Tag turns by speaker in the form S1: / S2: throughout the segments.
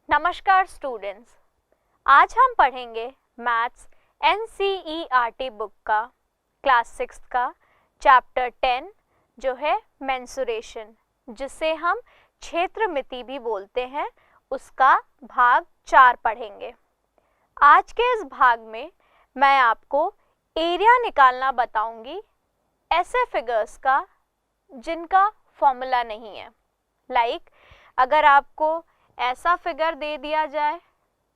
S1: नमस्कार स्टूडेंट्स, आज हम पढ़ेंगे मैथ्स NCERT बुक का क्लास 6 का चैप्टर 10 जो है मेंसुरेशन, जिसे हम क्षेत्रमिति भी बोलते हैं, उसका भाग 4 पढ़ेंगे। आज के इस भाग में मैं आपको एरिया निकालना बताऊंगी ऐसे फिगर्स का जिनका फॉर्मूला नहीं है। लाइक अगर आपको ऐसा फिगर दे दिया जाए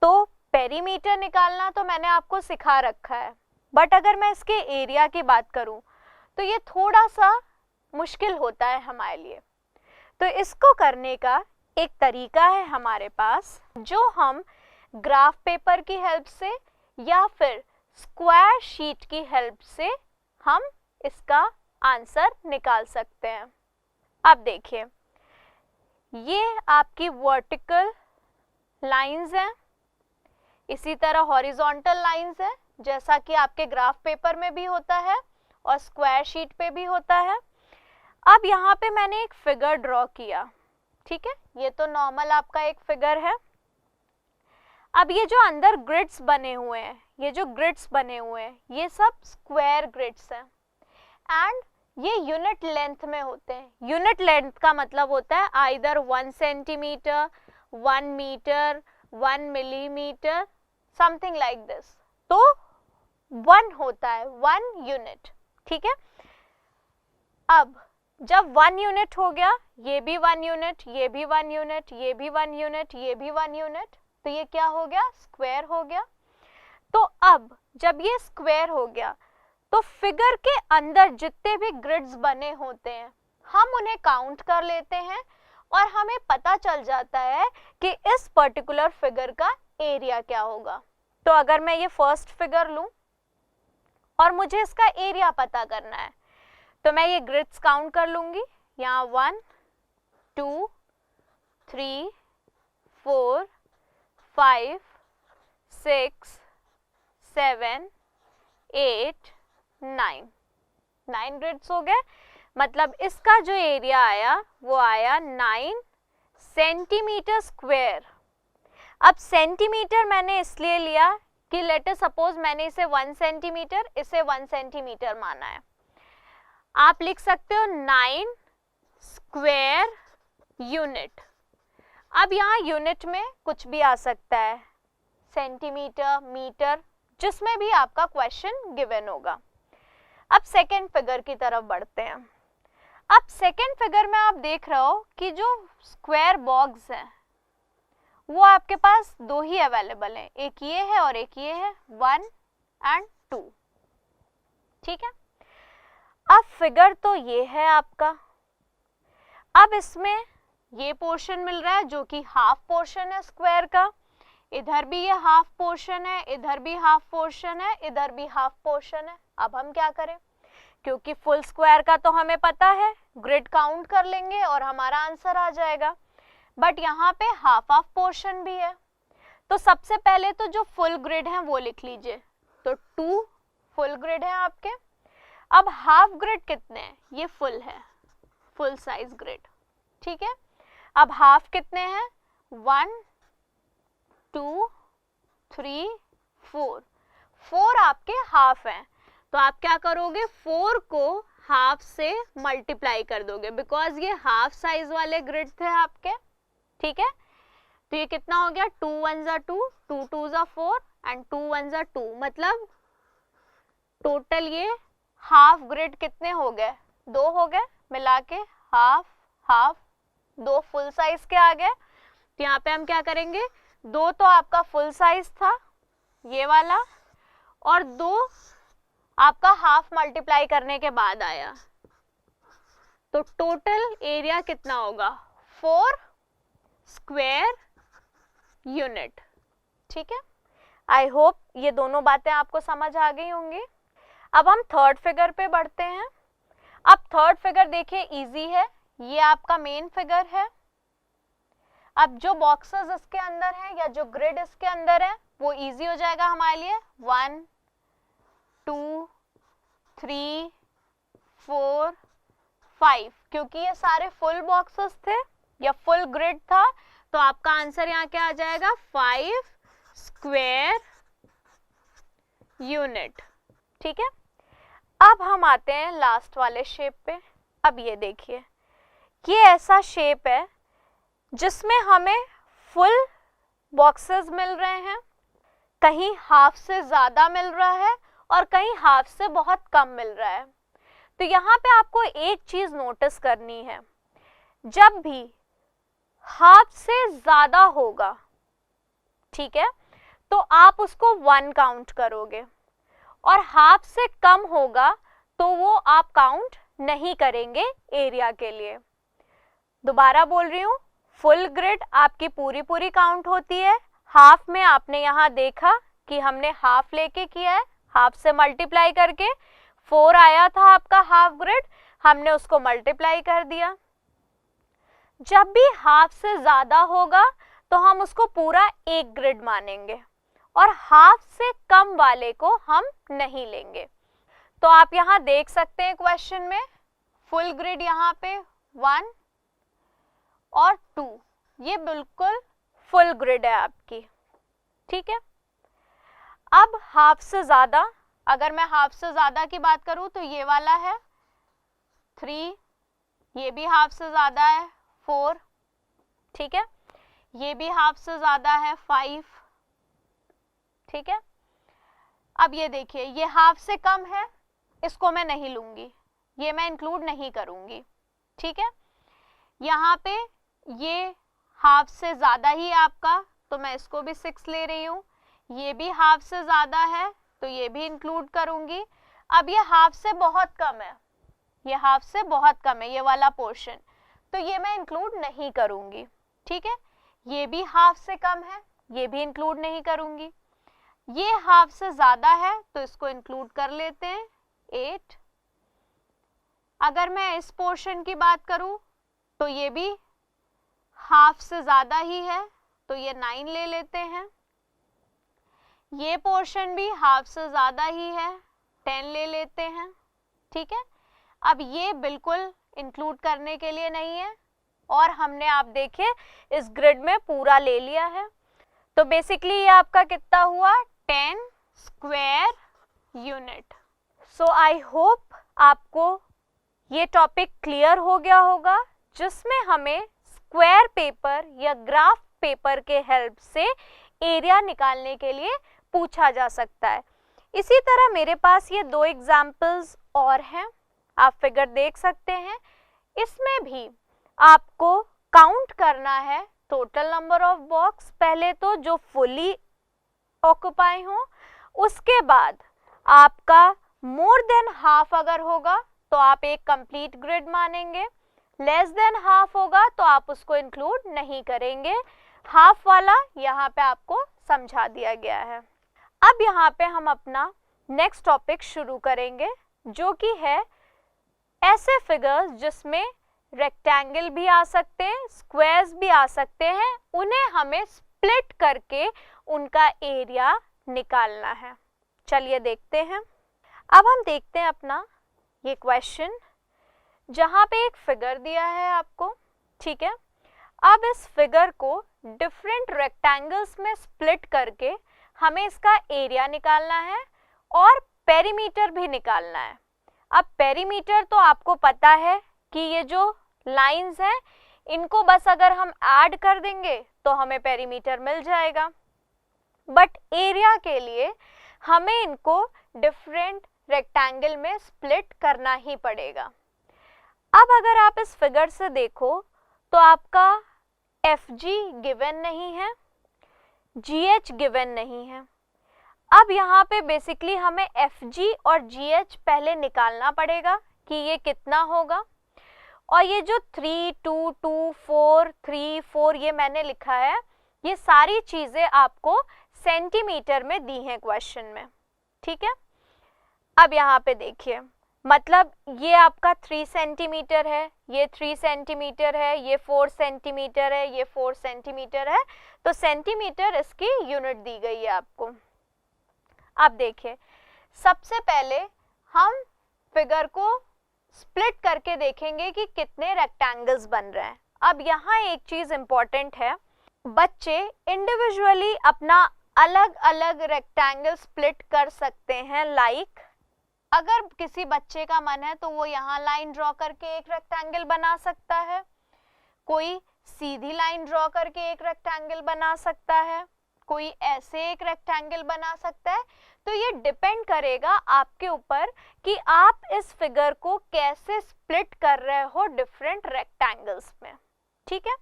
S1: तो पेरीमीटर निकालना तो मैंने आपको सिखा रखा है, बट अगर मैं इसके एरिया की बात करूं तो ये थोड़ा सा मुश्किल होता है हमारे लिए। तो इसको करने का एक तरीका है हमारे पास, जो हम ग्राफ पेपर की हेल्प से या फिर स्क्वायर शीट की हेल्प से हम इसका आंसर निकाल सकते हैं। अब देखिए, ये आपकी वर्टिकल लाइंस हैं, इसी तरह हॉरिजॉन्टल लाइंस हैं, जैसा कि आपके ग्राफ पेपर में भी होता है और स्क्वायर शीट पे भी होता है। अब यहाँ पे मैंने एक फिगर ड्रॉ किया, ठीक है, ये तो नॉर्मल आपका एक फिगर है। अब ये जो अंदर ग्रिड्स बने हुए हैं, ये सब स्क्वायर ग्रिड्स हैं एंड ये यूनिट लेंथ में होते हैं। यूनिट लेंथ का मतलब होता है either 1 centimetre, 1 metre, 1 millimetre, something like this. तो 1 होता है 1 यूनिट, ठीक है। अब जब 1 यूनिट हो गया, ये भी 1 यूनिट, ये भी 1 यूनिट, ये भी 1 यूनिट, ये भी 1 यूनिट, तो ये क्या हो गया? स्क्वायर हो गया। तो अब जब ये स्क्वायर हो गया तो फिगर के अंदर जितने भी ग्रिड्स बने होते हैं हम उन्हें काउंट कर लेते हैं और हमें पता चल जाता है कि इस पर्टिकुलर फिगर का एरिया क्या होगा। तो अगर मैं ये फर्स्ट फिगर लूं और मुझे इसका एरिया पता करना है तो मैं ये ग्रिड्स काउंट कर लूंगी। यहाँ 1 2 3 4 5 6 7 8 9 ग्रिड्स हो गए। मतलब इसका जो एरिया आया वो आया 9 सेंटीमीटर स्क्वायर। अब सेंटीमीटर मैंने इसलिए लिया कि लेट अस सपोज मैंने इसे 1 सेंटीमीटर, इसे 1 सेंटीमीटर माना है। आप लिख सकते हो 9 स्क्वायर यूनिट। अब यहाँ यूनिट में कुछ भी आ सकता है, सेंटीमीटर, मीटर, जिसमें भी आपका क्वेश्चन गिवन होगा। अब सेकेंड फिगर की तरफ बढ़ते हैं। अब सेकेंड फिगर में आप देख रहे हो कि जो स्क्वायर बॉक्स है वो आपके पास दो ही अवेलेबल है, एक ये है और एक ये है, 1 और 2, ठीक है। अब फिगर तो ये है आपका। अब इसमें ये पोर्शन मिल रहा है जो कि हाफ पोर्शन है स्क्वायर का, इधर भी ये हाफ पोर्शन है, इधर भी हाफ पोर्शन है, इधर भी हाफ पोर्शन है। अब हम क्या करें, क्योंकि फुल स्क्वायर का तो हमें पता है, ग्रिड काउंट कर लेंगे और हमारा आंसर आ जाएगा। बट यहाँ पे हाफ हाफ पोर्शन भी है, तो सबसे पहले तो जो फुल ग्रिड है वो लिख लीजिए। तो 2 फुल ग्रिड है आपके। अब हाफ ग्रिड कितने हैं? ये फुल है, फुल साइज ग्रिड, ठीक है। अब हाफ कितने हैं? 1 2 3 4, 4 आपके हाफ हैं। तो आप क्या करोगे, 4 को हाफ से मल्टीप्लाई कर दोगे, बिकॉज ये हाफ साइज वाले ग्रिड थे आपके, ठीक है। तो ये कितना हो गया? 2 1 जा 2, 2 2 जा 4 एंड 2 1 जा 2, मतलब टोटल ये हाफ ग्रिड कितने हो गए? 2 हो गए मिला के, हाफ हाफ, 2 फुल साइज के आ गए। तो यहाँ पे हम क्या करेंगे, 2 तो आपका फुल साइज था ये वाला, और 2 आपका हाफ मल्टीप्लाई करने के बाद आया। तो टोटल एरिया कितना होगा? 4 स्क्वायर यूनिट, ठीक है। आई होप ये दोनों बातें आपको समझ आ गई होंगी। अब हम थर्ड फिगर पे बढ़ते हैं। अब थर्ड फिगर देखिए इजी है, ये आपका मेन फिगर है। अब जो बॉक्सेस इसके अंदर हैं या जो ग्रिड इसके अंदर है वो इजी हो जाएगा हमारे लिए। 1 2 3 4 5, क्योंकि ये सारे फुल बॉक्सेस थे या फुल ग्रिड था, तो आपका आंसर यहाँ क्या आ जाएगा, 5 स्क्वायर यूनिट। ठीक है, अब हम आते हैं लास्ट वाले शेप पे। अब ये देखिए, ये ऐसा शेप है जिसमें हमें फुल बॉक्सेस मिल रहे हैं, कहीं हाफ से ज़्यादा मिल रहा है और कहीं हाफ से बहुत कम मिल रहा है। तो यहाँ पे आपको एक चीज़ नोटिस करनी है, जब भी हाफ से ज़्यादा होगा, ठीक है, तो आप उसको 1 काउंट करोगे, और हाफ से कम होगा तो वो आप काउंट नहीं करेंगे एरिया के लिए। दोबारा बोल रही हूँ, फुल ग्रिड आपकी पूरी पूरी काउंट होती है, हाफ में आपने यहाँ देखा कि हमने हाफ लेके किया है, हाफ से मल्टीप्लाई करके 4 आया था आपका हाफ ग्रिड, हमने उसको मल्टीप्लाई कर दिया। जब भी हाफ से ज़्यादा होगा तो हम उसको पूरा एक ग्रिड मानेंगे और हाफ से कम वाले को हम नहीं लेंगे। तो आप यहाँ देख सकते हैं क्वेश्चन में फुल ग्रिड यहाँ पे 1 और 2, ये बिल्कुल फुल ग्रिड है आपकी। ठीक है, अब हाफ से ज़्यादा, अगर मैं हाफ से ज़्यादा की बात करूँ तो ये वाला है 3, ये भी हाफ से ज़्यादा है 4, ठीक है, ये भी हाफ से ज़्यादा है 5, ठीक है। अब ये देखिए, ये हाफ से कम है, इसको मैं नहीं लूँगी, ये मैं इंक्लूड नहीं करूँगी, ठीक है। यहाँ पे ये हाफ से ज़्यादा ही है आपका, तो मैं इसको भी 6 ले रही हूँ। ये भी हाफ से ज़्यादा है तो ये भी इंक्लूड करूँगी। अब ये हाफ से बहुत कम है, ये हाफ से बहुत कम है ये वाला पोर्शन, तो ये मैं इंक्लूड नहीं करूँगी, ठीक है। ये भी हाफ से कम है, ये भी इंक्लूड नहीं करूँगी। ये हाफ से ज़्यादा है तो इसको इंक्लूड कर लेते हैं 8। अगर मैं इस पोर्शन की बात करूँ तो ये भी हाफ से ज़्यादा ही है, तो ये 9 ले लेते हैं। ये पोर्शन भी हाफ से ज़्यादा ही है, 10 ले लेते हैं, ठीक है। अब ये बिल्कुल इंक्लूड करने के लिए नहीं है और हमने, आप देखिए, इस ग्रिड में पूरा ले लिया है। तो बेसिकली ये आपका कितना हुआ, 10 square unit. So I hope आपको ये टॉपिक क्लियर हो गया होगा, जिसमें हमें स्क्वायर पेपर या ग्राफ पेपर के हेल्प से एरिया निकालने के लिए पूछा जा सकता है। इसी तरह मेरे पास ये 2 एग्जाम्पल्स और हैं, आप फिगर देख सकते हैं। इसमें भी आपको काउंट करना है टोटल नंबर ऑफ बॉक्स, पहले तो जो फुली ऑक्युपाई हो, उसके बाद आपका मोर देन हाफ अगर होगा तो आप एक कंप्लीट ग्रिड मानेंगे, लेस देन हाफ होगा तो आप उसको इंक्लूड नहीं करेंगे। हाफ वाला यहाँ पे आपको समझा दिया गया है। अब यहाँ पे हम अपना नेक्स्ट टॉपिक शुरू करेंगे, जो कि है ऐसे फिगर्स जिसमें रेक्टेंगल भी आ सकते हैं, स्क्वायर्स भी आ सकते हैं, उन्हें हमें स्प्लिट करके उनका एरिया निकालना है। चलिए देखते हैं। अब हम देखते हैं अपना ये क्वेश्चन, जहाँ पे एक फिगर दिया है आपको, ठीक है। अब इस फिगर को डिफरेंट रेक्टेंगल्स में स्प्लिट करके हमें इसका एरिया निकालना है और पेरीमीटर भी निकालना है। अब पेरीमीटर तो आपको पता है कि ये जो लाइंस हैं, इनको बस अगर हम ऐड कर देंगे तो हमें पेरीमीटर मिल जाएगा, बट एरिया के लिए हमें इनको डिफरेंट रेक्टेंगल में स्प्लिट करना ही पड़ेगा। अब अगर आप इस फिगर से देखो तो आपका FG गिवन नहीं है, GH गिवन नहीं है। अब यहाँ पे बेसिकली हमें FG और GH पहले निकालना पड़ेगा कि ये कितना होगा, और ये जो 3, 2, 2, 4, 3, 4 ये मैंने लिखा है, ये सारी चीज़ें आपको सेंटीमीटर में दी हैं क्वेश्चन में, ठीक है। अब यहाँ पे देखिए, मतलब ये आपका 3 सेंटीमीटर है, ये 3 सेंटीमीटर है, ये 4 सेंटीमीटर है, ये 4 सेंटीमीटर है, तो सेंटीमीटर इसकी यूनिट दी गई है आपको। अब देखिए, सबसे पहले हम फिगर को स्प्लिट करके देखेंगे कि कितने रेक्टेंगल्स बन रहे हैं। अब यहाँ एक चीज़ इम्पॉर्टेंट है बच्चे इंडिविजुअली अपना अलग अलग रेक्टेंगल स्प्लिट कर सकते हैं। लाइक अगर किसी बच्चे का मन है तो वो यहाँ लाइन ड्रॉ करके एक रेक्टेंगल बना सकता है, कोई सीधी लाइन ड्रॉ करके एक रेक्टेंगल बना सकता है, कोई ऐसे एक रेक्टेंगल बना सकता है। तो ये डिपेंड करेगा आपके ऊपर कि आप इस फिगर को कैसे स्प्लिट कर रहे हो डिफरेंट रेक्टेंगल्स में। ठीक है,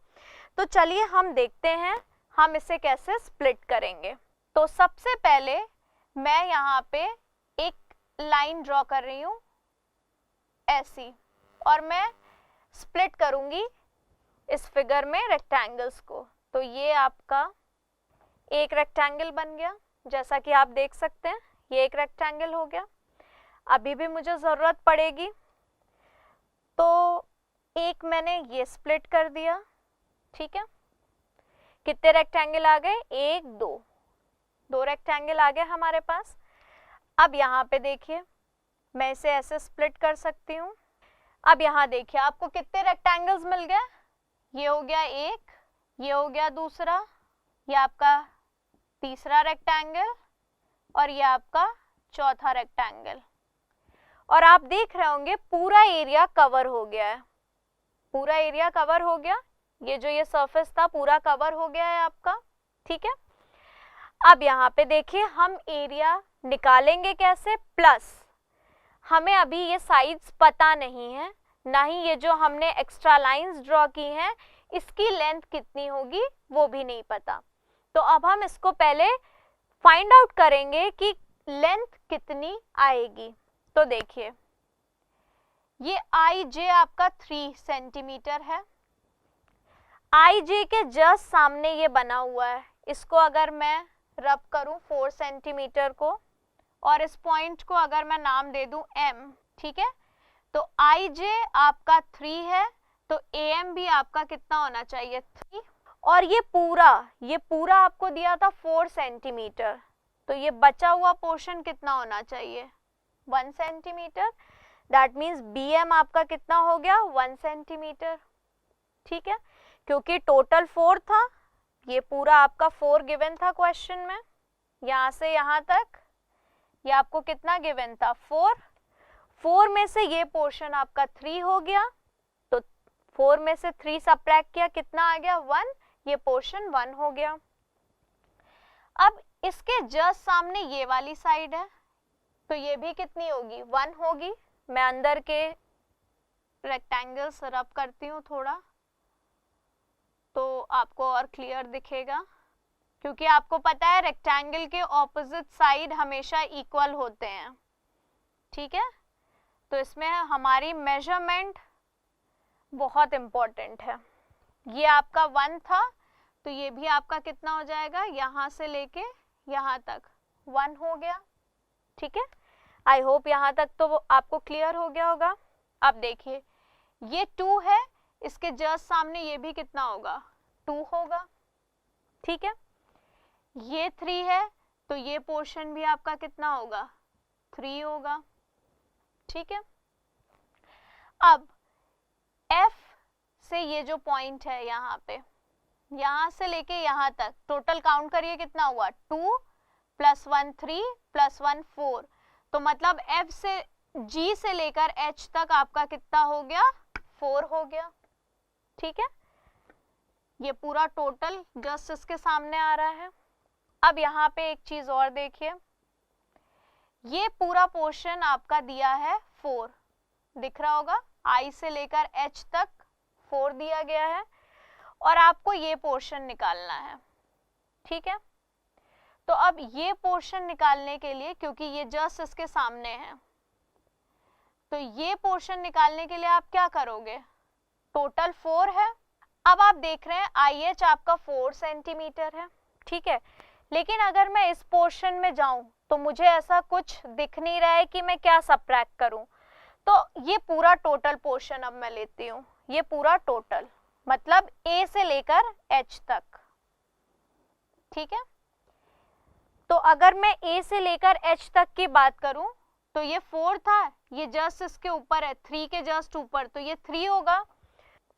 S1: तो चलिए हम देखते हैं हम इसे कैसे स्प्लिट करेंगे। तो सबसे पहले मैं यहाँ पे एक लाइन ड्रॉ कर रही हूँ ऐसी, और मैं स्प्लिट करूंगी इस फिगर में रेक्टेंगल्स को। तो ये आपका एक रेक्टेंगल बन गया, जैसा कि आप देख सकते हैं ये एक रेक्टेंगल हो गया। अभी भी मुझे ज़रूरत पड़ेगी तो एक मैंने ये स्प्लिट कर दिया। ठीक है, कितने रेक्टेंगल आ गए? एक, दो रेक्टेंगल आ गए हमारे पास। अब यहाँ पे देखिए मैं इसे ऐसे स्प्लिट कर सकती हूँ। अब यहाँ देखिए आपको कितने रेक्टेंगल्स मिल गए? ये हो गया एक, ये हो गया दूसरा, ये आपका तीसरा रेक्टेंगल और ये आपका चौथा रेक्टेंगल। और आप देख रहे होंगे पूरा एरिया कवर हो गया है, पूरा एरिया कवर हो गया। ये जो ये सरफेस था पूरा कवर हो गया है आपका। ठीक है, अब यहाँ पे देखिए हम एरिया निकालेंगे कैसे? प्लस हमें अभी ये साइड्स पता नहीं है, ना ही ये जो हमने एक्स्ट्रा लाइंस ड्रॉ की हैं इसकी लेंथ कितनी होगी वो भी नहीं पता। तो अब हम इसको पहले फाइंड आउट करेंगे कि लेंथ कितनी आएगी। तो देखिए ये आई जे आपका 3 सेंटीमीटर है। आई जे के जस्ट सामने ये बना हुआ है, इसको अगर मैं रब करूं 4 सेंटीमीटर को और इस पॉइंट को अगर मैं नाम दे दूं एम, ठीक है, तो आई जे आपका 3 है तो ए एम भी आपका कितना होना चाहिए? 3। और ये पूरा आपको दिया था 4 सेंटीमीटर, तो ये बचा हुआ पोर्शन कितना होना चाहिए? 1 centimetre. That means B M आपका कितना हो गया? 1 सेंटीमीटर। ठीक है, क्योंकि टोटल 4 था, ये पूरा आपका 4 गिवन था क्वेश्चन में, यहाँ से यहाँ तक ये आपको कितना गिवन था? 4 में से ये पोर्शन आपका 3 हो गया, तो 4 में से 3 सब्ट्रैक्ट किया, कितना आ गया? 1। ये पोर्शन 1 हो गया। अब इसके जस्ट सामने ये वाली साइड है, तो ये भी कितनी होगी? 1 होगी। मैं अंदर के रेक्टेंगल्स रब करती हूँ थोड़ा, तो आपको और क्लियर दिखेगा, क्योंकि आपको पता है रेक्टेंगल के ऑपोजिट साइड हमेशा इक्वल होते हैं। ठीक है, तो इसमें हमारी मेजरमेंट बहुत इम्पोर्टेंट है। ये आपका 1 था, तो ये भी आपका कितना हो जाएगा? यहाँ से लेके यहाँ तक 1 हो गया। ठीक है, आई होप यहाँ तक तो आपको क्लियर हो गया होगा। अब देखिए ये 2 है, इसके जस्ट सामने ये भी कितना होगा? 2 होगा। ठीक है, ये 3 है तो ये पोर्शन भी आपका कितना होगा? 3 होगा। ठीक है, अब F से ये जो पॉइंट है यहाँ पे, यहाँ से लेके यहाँ तक टोटल काउंट करिए कितना हुआ? 2 + 1 3 + 1 4, तो मतलब F से G से लेकर H तक आपका कितना हो गया? 4 हो गया। ठीक है, ये पूरा टोटल जस्ट इसके सामने आ रहा है। अब यहाँ पे एक चीज और देखिए, ये पूरा पोर्शन आपका दिया है 4, दिख रहा होगा, I से लेकर H तक 4 दिया गया है, और आपको ये पोर्शन निकालना है। ठीक है, तो अब ये पोर्शन निकालने के लिए, क्योंकि ये जस्ट इसके सामने है, तो ये पोर्शन निकालने के लिए आप क्या करोगे? टोटल 4 है। अब आप देख रहे हैं IH आपका 4 सेंटीमीटर है। ठीक है, लेकिन अगर मैं इस पोर्शन में जाऊं तो मुझे ऐसा कुछ दिख नहीं रहा है कि मैं क्या सब्ट्रैक्ट करूं, तो ये पूरा टोटल पोर्शन अब मैं लेती हूँ, ये पूरा टोटल मतलब A से लेकर H तक। ठीक है, तो अगर मैं A से लेकर H तक की बात करूं तो ये 4 था, ये जस्ट इसके ऊपर है, 3 के जस्ट ऊपर, तो ये 3 होगा।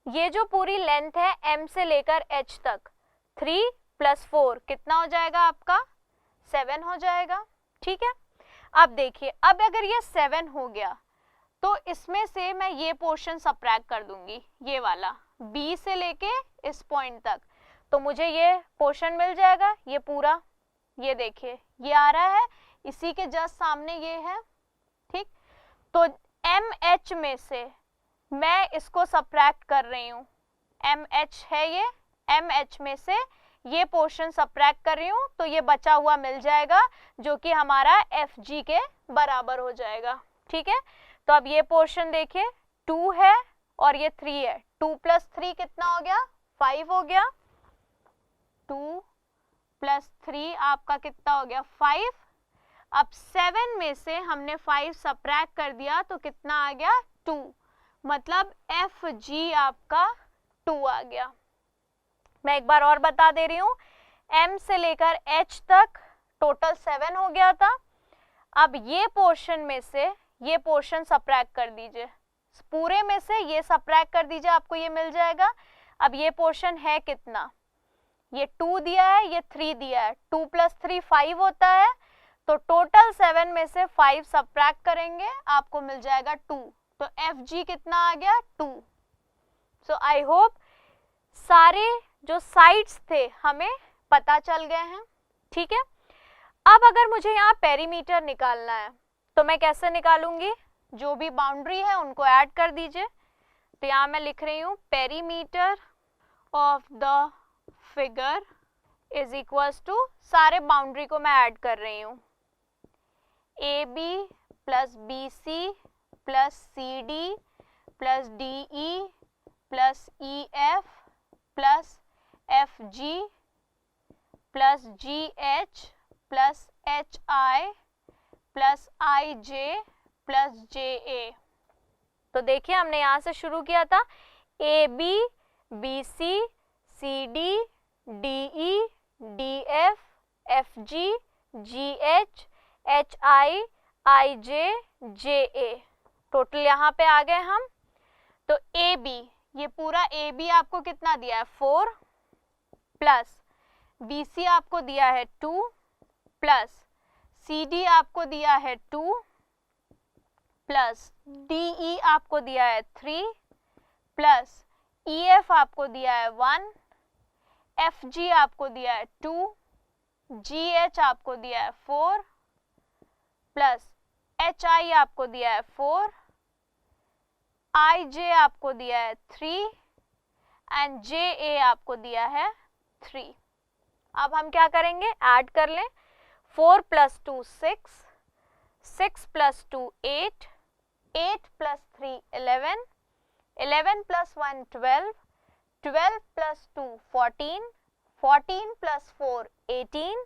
S1: ये जो पूरी लेंथ है M से लेकर H तक, 3 + 4 कितना हो जाएगा आपका 7 हो जाएगा। ठीक है, अब देखिए, अब अगर ये 7 हो गया तो इसमें से मैं ये पोर्शन सब्ट्रैक्ट कर दूंगी, ये वाला B से लेके इस पॉइंट तक, तो मुझे ये पोर्शन मिल जाएगा, ये पूरा, ये देखिए ये आ रहा है, इसी के जस्ट सामने ये है। ठीक, तो MH में से मैं इसको सब्ट्रैक्ट कर रही हूँ, MH है ये, MH में से ये पोर्शन सब्ट्रैक्ट कर रही हूँ, तो ये बचा हुआ मिल जाएगा जो कि हमारा FG के बराबर हो जाएगा। ठीक है, तो अब ये पोर्शन देखिए 2 है और ये 3 है, 2 + 3 कितना हो गया 5 हो गया, 2 + 3 आपका कितना हो गया 5। अब 7 में से हमने 5 सब्ट्रैक्ट कर दिया तो कितना आ गया 2, मतलब FG आपका 2 आ गया। मैं एक बार और बता दे रही हूँ, M से लेकर H तक टोटल 7 हो गया था। अब ये पोर्शन में से ये पोर्शन सब्ट्रैक्ट कर दीजिए, पूरे में से ये सब्ट्रैक्ट कर दीजिए, आपको ये मिल जाएगा। अब ये पोर्शन है कितना, ये 2 दिया है, ये 3 दिया है, 2 + 3 5 होता है, तो टोटल 7 में से 5 सब्ट्रैक्ट करेंगे, आपको मिल जाएगा 2, तो FG कितना आ गया 2। सो आई होप सारे जो साइड्स थे हमें पता चल गए हैं। ठीक है, अब अगर मुझे यहाँ पेरीमीटर निकालना है तो मैं कैसे निकालूंगी, जो भी बाउंड्री है उनको ऐड कर दीजिए। तो यहाँ मैं लिख रही हूँ perimeter of the figure is equals to, सारे बाउंड्री को मैं ऐड कर रही हूँ, AB + BC + CD + DE + EF + FG + GH + HI + IJ + JA। तो देखिए हमने यहाँ से शुरू किया था, AB BC CD DE DF FG GH HI IJ JA, total यहाँ पे आ गए हम। तो AB, ये पूरा AB आपको कितना दिया है 4, प्लस BC आपको दिया है 2, प्लस CD आपको दिया है 2, प्लस DE आपको दिया है 3, प्लस EF आपको दिया है 1, FG आपको दिया है 2, GH आपको दिया है 4, प्लस HI आपको दिया है 4, IJ आपको दिया है 3 एंड JA आपको दिया है 3। अब हम क्या करेंगे, ऐड कर लें, 4 + 2 6, 6 + 2 8, 8 + 3 11, 11 + 1 12, 12 + 2 14, 14 + 4 18,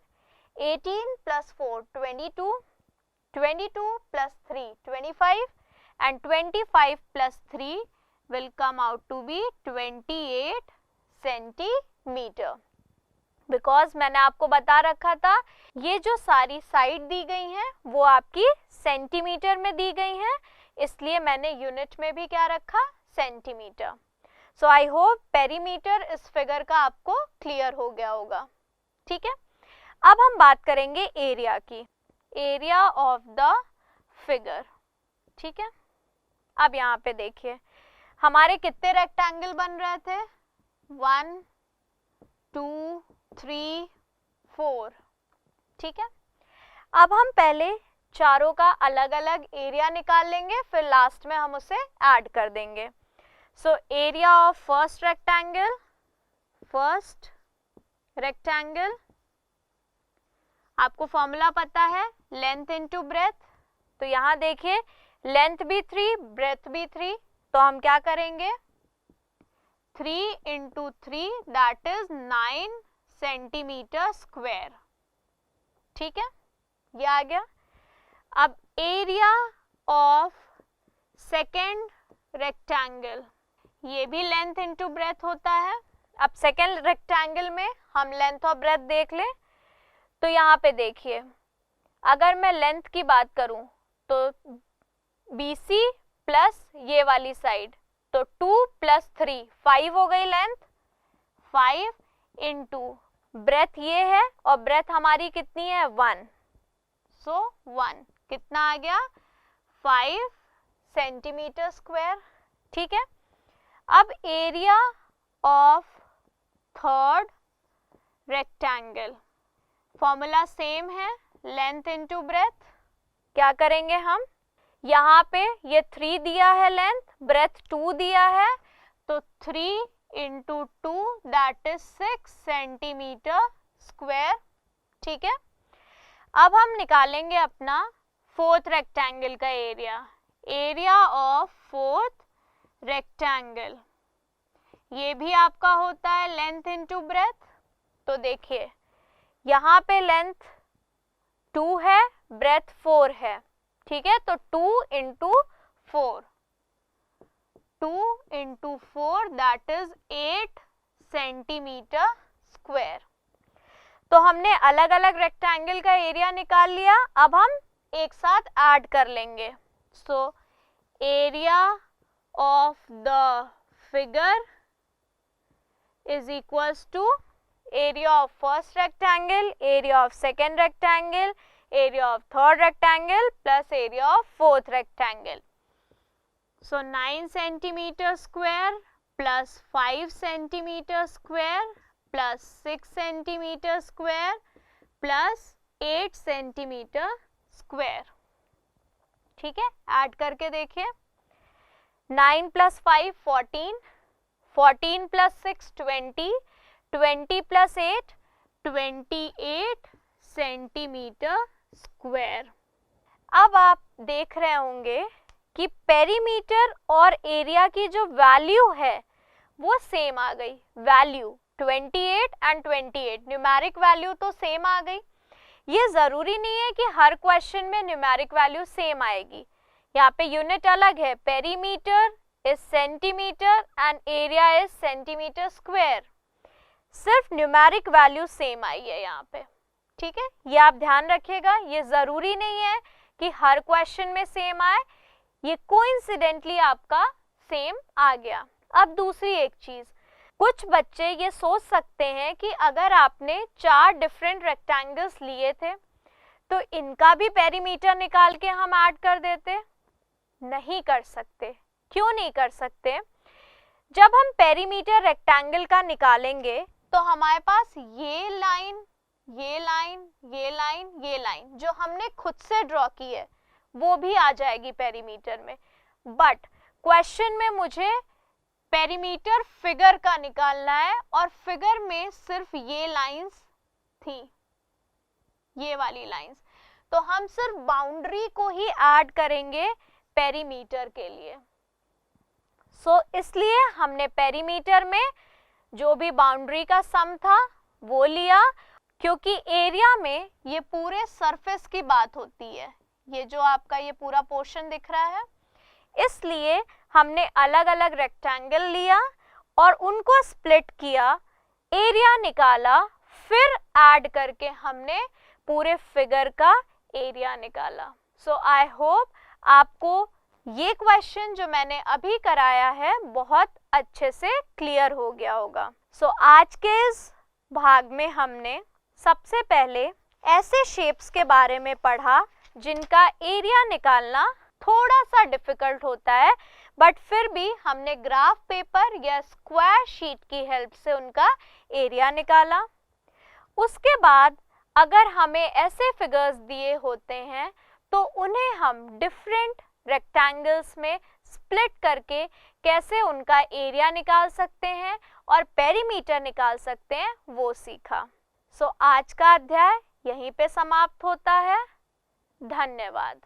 S1: 18 + 4 22, 22 + 3 25 and 25 + 3 will come out to be 28 centimetre. Because मैंने आपको बता रखा था ये जो सारी साइड दी गई हैं वो आपकी सेंटीमीटर में दी गई हैं, इसलिए मैंने यूनिट में भी क्या रखा, centimetre. So I hope perimeter इस फिगर का आपको क्लियर हो गया होगा। ठीक है, अब हम बात करेंगे एरिया की, एरिया ऑफ द फिगर। ठीक है, अब यहाँ पे देखिए हमारे कितने रेक्टेंगल बन रहे थे, 1 2 3 4। ठीक है, अब हम पहले चारों का अलग अलग एरिया निकाल लेंगे, फिर लास्ट में हम उसे ऐड कर देंगे। So area of first rectangle, आपको फॉर्मूला पता है, लेंथ इनटू ब्रेथ। तो यहाँ देखिए लेंथ भी 3 ब्रेथ भी 3, तो हम क्या करेंगे 3 × 3 दैट इज 9 सेंटीमीटर स्क्वायर। ठीक है, ये आ गया। अब एरिया ऑफ सेकेंड रेक्टेंगल, ये भी लेंथ इनटू ब्रेथ होता है। अब सेकेंड रेक्टेंगल में हम लेंथ और ब्रेथ देख लें, तो यहाँ पे देखिए अगर मैं लेंथ की बात करूं तो BC प्लस ये वाली साइड, तो 2 + 3 5 हो गई लेंथ, 5 × ब्रेथ ये है और ब्रेथ हमारी कितनी है 1, सो 1 कितना आ गया 5 सेंटीमीटर स्क्वायर। ठीक है, अब area of third rectangle, formula same है, लेंथ इनटू ब्रेथ। क्या करेंगे हम, यहाँ पे ये 3 दिया है लेंथ, ब्रेथ 2 दिया है, तो 3 into 2 that is 6 centimetre square. ठीक है, अब हम निकालेंगे अपना फोर्थ रेक्टेंगल का area, area of fourth rectangle. ये भी आपका होता है लेंथ इनटू ब्रेथ। तो देखिए यहाँ पे लेंथ 2 है, ब्रेथ 4 है। ठीक है, तो 2 into 4, 2 into 4 that is 8 centimetre square. तो हमने अलग अलग रेक्टेंगल का एरिया निकाल लिया, अब हम एक साथ ऐड कर लेंगे। So area of the figure is equals to area of first rectangle, area of second rectangle, area of third rectangle plus area of fourth rectangle. So 9 centimeter square plus 5 centimeter square plus 6 centimeter square plus 8 centimeter square. ठीक है, add करके देखिए, 9 plus 5 14, 14 plus 6 20, 20 plus 8 28 centimetre square. अब आप देख रहे होंगे कि पेरीमीटर और एरिया की जो वैल्यू है वो सेम आ गई, वैल्यू 28 एंड 28, न्यूमेरिक वैल्यू तो सेम आ गई। ये ज़रूरी नहीं है कि हर क्वेश्चन में न्यूमेरिक वैल्यू सेम आएगी, यहाँ पे यूनिट अलग है, perimeter is centimetre and area is centimetre square, सिर्फ न्यूमेरिक वैल्यू सेम आई है यहाँ पे। ठीक है, ये आप ध्यान रखिएगा, ये ज़रूरी नहीं है कि हर क्वेश्चन में सेम आए, ये कोइंसिडेंटली आपका सेम आ गया। अब दूसरी एक चीज़, कुछ बच्चे ये सोच सकते हैं कि अगर आपने 4 डिफरेंट रेक्टेंगल्स लिए थे तो इनका भी पेरीमीटर निकाल के हम ऐड कर देते। नहीं कर सकते। क्यों नहीं कर सकते? जब हम पेरीमीटर रेक्टेंगल का निकालेंगे तो हमारे पास ये लाइन, ये लाइन, ये लाइन, ये लाइन जो हमने खुद से ड्रॉ की है वो भी आ जाएगी पेरीमीटर में। बट क्वेश्चन में मुझे पेरीमीटर फिगर का निकालना है और फिगर में सिर्फ ये लाइंस थी, ये वाली लाइंस, तो हम सिर्फ बाउंड्री को ही ऐड करेंगे पेरीमीटर के लिए। सो इसलिए हमने पेरीमीटर में जो भी बाउंड्री का सम था वो लिया, क्योंकि एरिया में ये पूरे सरफेस की बात होती है, ये जो आपका ये पूरा पोर्शन दिख रहा है, इसलिए हमने अलग अलग रेक्टेंगल लिया और उनको स्प्लिट किया, एरिया निकाला, फिर ऐड करके हमने पूरे फिगर का एरिया निकाला। सो आई होप आपको ये क्वेश्चन जो मैंने अभी कराया है बहुत अच्छे से क्लियर हो गया होगा। सो आज के इस भाग में हमने सबसे पहले ऐसे शेप्स के बारे में पढ़ा जिनका एरिया निकालना थोड़ा सा डिफिकल्ट होता है, बट फिर भी हमने ग्राफ पेपर या स्क्वायर शीट की हेल्प से उनका एरिया निकाला। उसके बाद अगर हमें ऐसे फिगर्स दिए होते हैं तो उन्हें हम डिफरेंट रेक्टेंगल्स में स्प्लिट करके कैसे उनका एरिया निकाल सकते हैं और पेरीमीटर निकाल सकते हैं वो सीखा। सो आज का अध्याय यहीं पे समाप्त होता है। धन्यवाद।